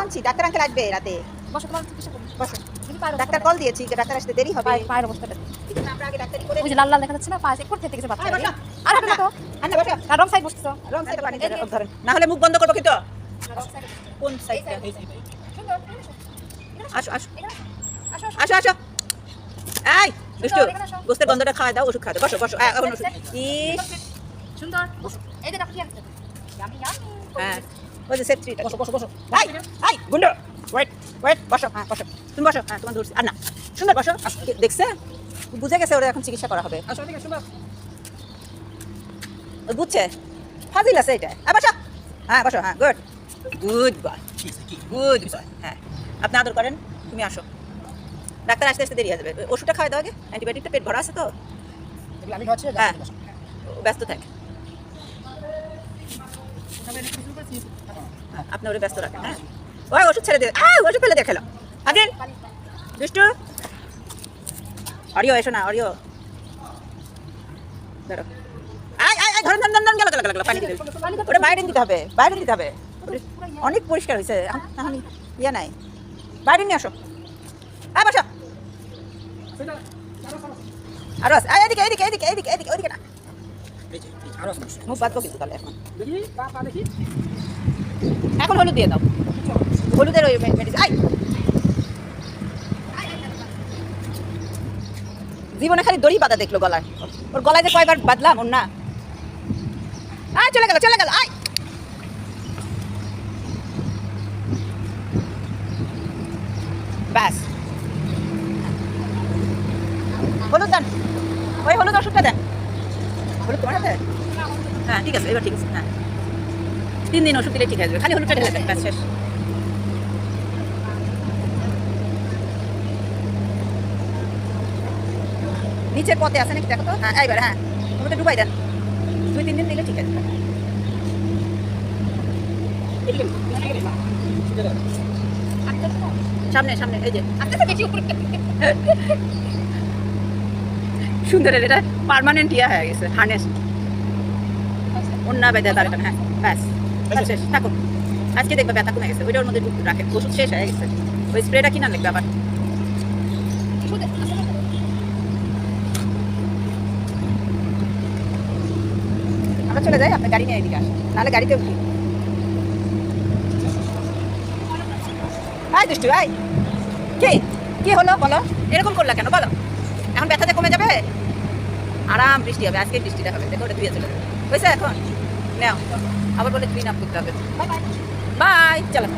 আনছি, doctor uncle আসবে রাতে। বসো, তোমার চিকিৎসা করুন। বসো। দেখি পায়ের ডাক্তার কল দিয়েছি, ডাক্তার আসতে দেরি হবে। পায়ের অবস্থাটা এই জন্য আমরা আগে ডাক্তারি করে ওই যে লাল লাল দেখা যাচ্ছে না, পা চেক করতে গেছে বাচ্চা। আয় বসো। আর হবে না তো, আন্না বসো। আর রং সাইড বসছো। রং সাইডে পানি ধরেন, না হলে মুখ বন্ধ করবো কিন্তু। কোন সাইডটা? আসো আসো আসো আসো। এই দুষ্টু, গোস্তের গন্ধটা খাওয়া দাও, ওষুধ খাওয়া দাও। বসো বসো, এখন ওষুধ। ইস সুন্দর। এই যে ডাক্তার আসছে। Yummy yummy. হ্যাঁ, ওই যে সেট্রিটা। বসো বসো বসো। এই এই গুন্ডো, ওয়েট ওয়েট, বসো। হ্যাঁ বসো, তুমি বসো। হ্যাঁ তোমার ধরছি। আর না, সুন্দর বসো। দেখছে, বুঝে গেছে ওরা এখন চিকিৎসা করা হবে। আসো এদিকে সুন্দর। ও বুঝছে, ফাজিল আছে এটা। বসো। হ্যাঁ বসো। হ্যাঁ good good boy, good boy. হ্যাঁ আপনি আদর করেন, তুমি আসো। ডাক্তার আসতে আসতে দেরি হয়ে যাবে। ওষুধটা খাওয়া দাও আগে, অ্যান্টিবায়োটিকটা পেট ভরা আছে তো। এগুলো আমি খাচ্ছি। হ্যাঁ ও ব্যস্ত থাকে, আপনি ওরে ব্যস্ত রাখেন। হ্যাঁ ওই ওষুধ ছেড়ে দিয়ে, ওষুধ ফেলে দিয়ে খেলো। আগে দুষ্টু, অরিও এসো না, অরিও ধরো। ধরেন ধরেন ধরেন, গেল গেল গেল, পানি দিতে ওটা বাইরে দিতে হবে, বাইরে দিতে হবে। অনেক পরিষ্কার হয়েছে, এখন ইয়ে নাই, বাইরে নিয়ে আসো। বসো। আরো আছে, এদিকে এদিকে এদিকে এদিকে এদিকে, ওইদিকে না। আরো সমস্যা। মুখ বাঁধবো কিন্তু তাহলে এখন। দেখি পা দেখি। এখন হলুদ দিয়ে দাও, হলুদের ওই মেডিসিন। জীবনে খালি দড়ি বাঁধা দেখলো গলায়, ওর গলায় যে কয়বার বাঁধলাম ওর না। চলে গেল চলে গেল। ব্যাস, হলুদ দেন, ওই হলুদ ওষুধটা দেন। হলুদ তোমার হাতে? হ্যাঁ ঠিক আছে, এবার ঠিক আছে। হ্যাঁ 3 দিন ওষুধ দিলে ঠিক আছে, খালি হলুদটা ঢেলে দেন, ব্যাস শেষ। নিচের পথে আছে নাকি দেখো তো। হ্যাঁ এইবার, হ্যাঁ ওটা ডুবাই দেন, 2-3 দিন দিলে ঠিক আছে। সামনে সামনে, এই যে সুন্দরের এটা পার্মানেন্ট ইয়া হয়ে গেছে, হার্নেস। অন্য বেঁধে তার হ্যাঁ ব্যাস শেষ। থাকুন, আজকে দেখবে ব্যথা কমে গেছে। ওইটার মধ্যে রাখেন, ওষুধ শেষ হয়ে গেছে। ওই স্প্রেটা কিনা লাগবে আবার। আমরা চলে যাই, আপনার গাড়ি নিয়ে এদিকে আসেন, নাহলে গাড়িতে উঠি। দুষ্টু কি হলো বলো, এরকম করলা কেন বলো? এখন ব্যথাটা কমে যাবে, আরাম বৃষ্টি হবে। আজকে বৃষ্টিটা হবে, দেখো ওটা ধুয়ে চলে যাবে। হয়েছে এখন নাও, আবার বলে ক্লিন আপ করতে হবে। বাই, চলো।